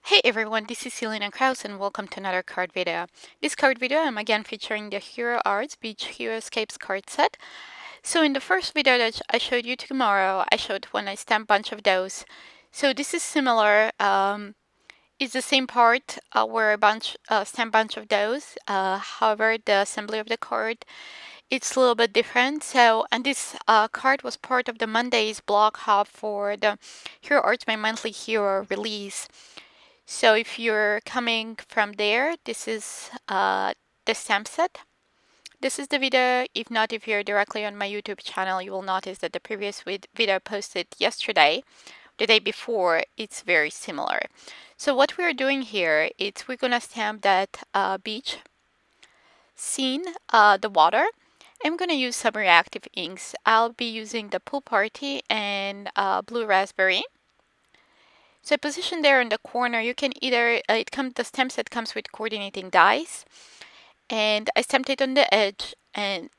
Hey everyone, this is Selena Kraus and welcome to another card video. This card video I'm again featuring the Hero Arts Beach HeroScapes card set. So in the first video that I showed you tomorrow, I showed when I stamped a bunch of those. So this is similar. It's the same part where I stamp bunch of those. However, the assembly of the card it's a little bit different. So, and this card was part of the Monday's blog hub for the Hero Arts My Monthly Hero release. So if you're coming from there, this is the stamp set. This is the video. If not, if you're directly on my YouTube channel, you will notice that the previous video posted yesterday, the day before, it's very similar. So what we're doing here is we're gonna stamp that beach scene, the water. I'm gonna use some reactive inks. I'll be using the Pool Party and Blue Raspberry. So position there in the corner, you can either, the stamp set comes with coordinating dies, and I stamped it on the edge in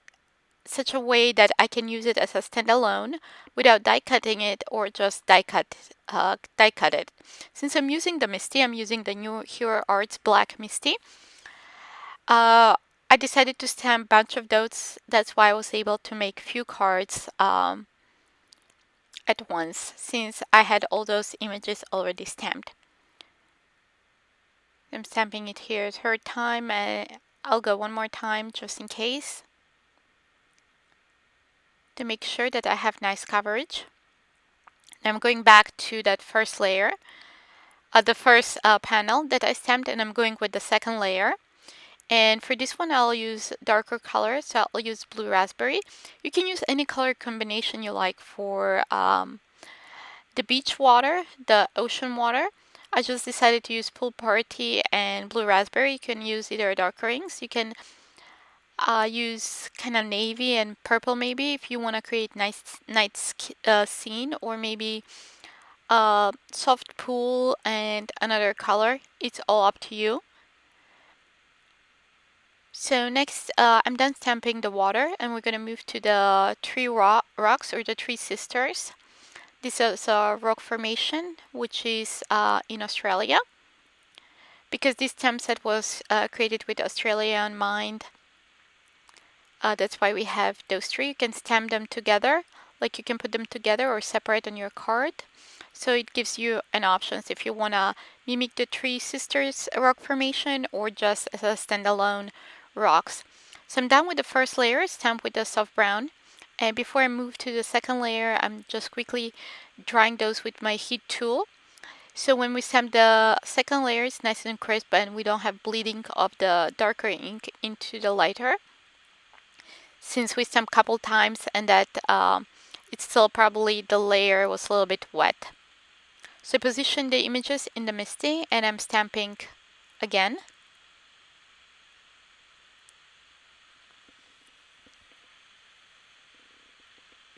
such a way that I can use it as a standalone without die cutting it or just die cut it. Since I'm using the MISTI, I'm using the new Hero Arts Black MISTI. I decided to stamp a bunch of those. That's why I was able to make few cards at once, since I had all those images already stamped. I'm stamping it here a third time. I'll go one more time just in case to make sure that I have nice coverage. Now I'm going back to that first layer, the first panel that I stamped, and I'm going with the second layer. And for this one, I'll use darker colors, so I'll use Blue Raspberry. You can use any color combination you like for the beach water, the ocean water. I just decided to use Pool Party and Blue Raspberry. You can use either darker inks. You can use kind of navy and purple maybe if you want to create nice night scene, or maybe soft pool and another color. It's all up to you. So next, I'm done stamping the water, and we're gonna move to the three rocks or the three sisters. This is a rock formation which is in Australia. Because this stamp set was created with Australia in mind, that's why we have those three. You can stamp them together, like you can put them together or separate on your card. So it gives you an option if you want to mimic the three sisters rock formation or just as a standalone rocks. So I'm done with the first layer, stamped with the soft brown. And before I move to the second layer, I'm just quickly drying those with my heat tool. So when we stamp the second layer, it's nice and crisp and we don't have bleeding of the darker ink into the lighter. Since we stamped a couple times and that it's still probably the layer was a little bit wet. So position the images in the MISTI and I'm stamping again.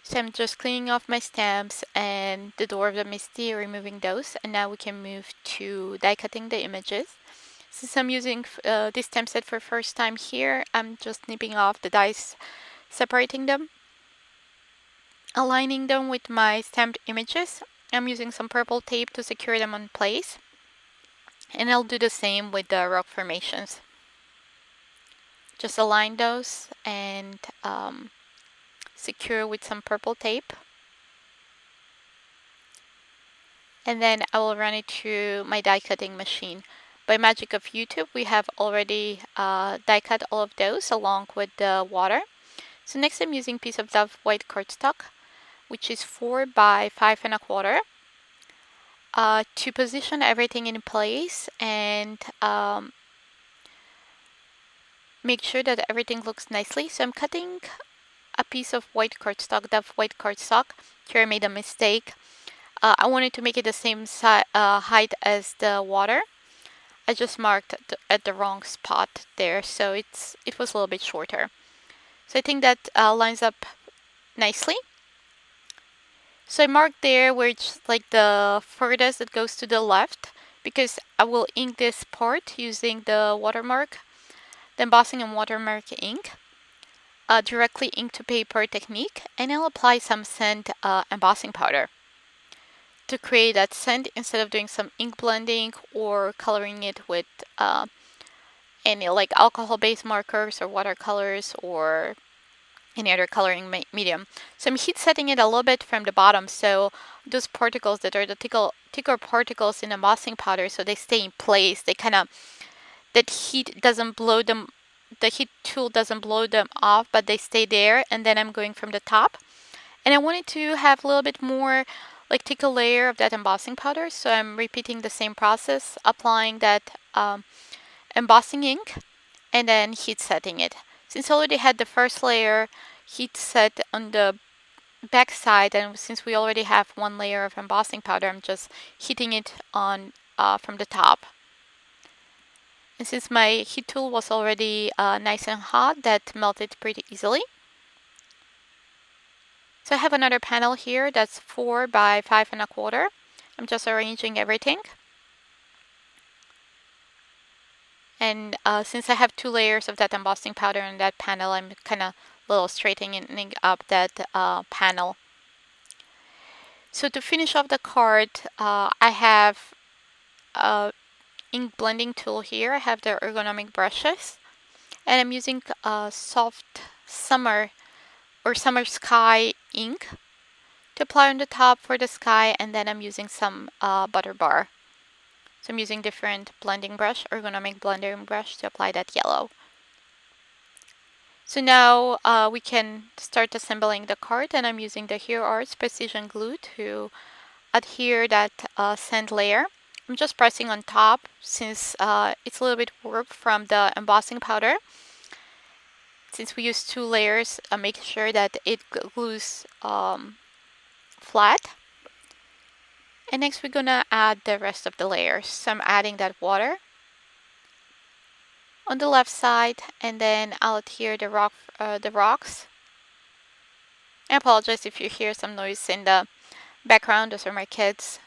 So I'm just cleaning off my stamps and the door of the MISTI, removing those, and now we can move to die cutting the images. Since I'm using this stamp set for first time here, I'm just nipping off the dies, separating them, aligning them with my stamped images. I'm using some purple tape to secure them in place, and I'll do the same with the rock formations. Just align those and secure with some purple tape. And then I will run it through my die cutting machine. By magic of YouTube, we have already die cut all of those along with the water. So next I'm using a piece of Dove white cardstock, which is 4 by 5 1/4, to position everything in place and make sure that everything looks nicely. So I'm cutting a piece of white cardstock, Dove white cardstock. Here I made a mistake. I wanted to make it the same height as the water. I just marked at the wrong spot there, so it was a little bit shorter. So I think that lines up nicely. So I marked there where it's like the furthest that goes to the left, because I will ink this part using the Watermark, the Embossing and Watermark ink, directly ink to paper technique, and I'll apply some sand embossing powder. to create that scent instead of doing some ink blending or coloring it with any like alcohol-based markers or watercolors or any other coloring medium. So I'm heat setting it a little bit from the bottom, so those particles that are the thicker particles in embossing powder, so they stay in place. They kind of, that heat doesn't blow them, the heat tool doesn't blow them off, but they stay there. And then I'm going from the top, and I wanted to have a little bit more like thicker layer of that embossing powder, so I'm repeating the same process, applying that embossing ink and then heat setting it. Since I already had the first layer heat set on the back side, and since we already have one layer of embossing powder, I'm just heating it on from the top. And since my heat tool was already nice and hot, that melted pretty easily. So I have another panel here that's 4 by 5.25. I'm just arranging everything. And since I have 2 layers of that embossing powder on that panel, I'm kind of little straightening up that panel. So to finish off the card, I have a ink blending tool here. I have the Ergonomic brushes, and I'm using a soft Summer Sky ink to apply on the top for the sky, and then I'm using some butter bar. So I'm using different blending brush, Ergonomic blending brush, to apply that yellow. So now we can start assembling the card, and I'm using the Hero Arts Precision Glue to adhere that sand layer. I'm just pressing on top since it's a little bit warped from the embossing powder. Since we use 2 layers, make sure that it glues flat. And next we're gonna add the rest of the layers. So I'm adding that water on the left side, and then I'll adhere the rocks. I apologize if you hear some noise in the background. Those are my kids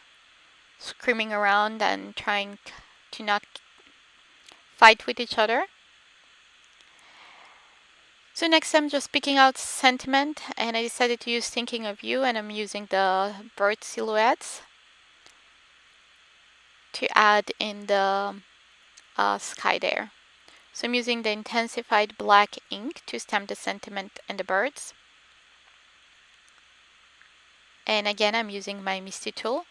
screaming around and trying to not fight with each other. So next I'm just picking out sentiment, and I decided to use Thinking of You, and I'm using the bird silhouettes to add in the sky there. So I'm using the Intens-ified black ink to stamp the sentiment and the birds. And again, I'm using my MISTI tool.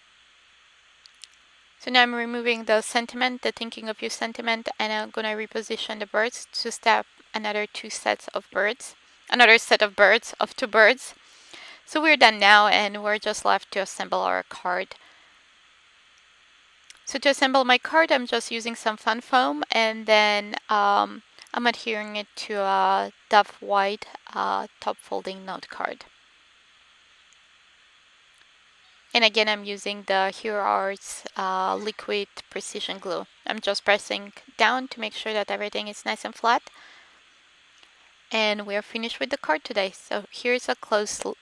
So now I'm removing the sentiment, the Thinking of You sentiment, and I'm going to reposition the birds to stamp another 2 sets of birds. Another set of birds, of 2 birds. So we're done now, and we're just left to assemble our card. So to assemble my card, I'm just using some fun foam, and then I'm adhering it to a Dove White top folding note card. And again, I'm using the Hero Arts liquid precision glue. I'm just pressing down to make sure that everything is nice and flat. And we're finished with the card today. So here's a close-up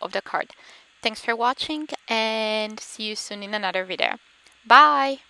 of the card. Thanks for watching, and see you soon in another video. Bye!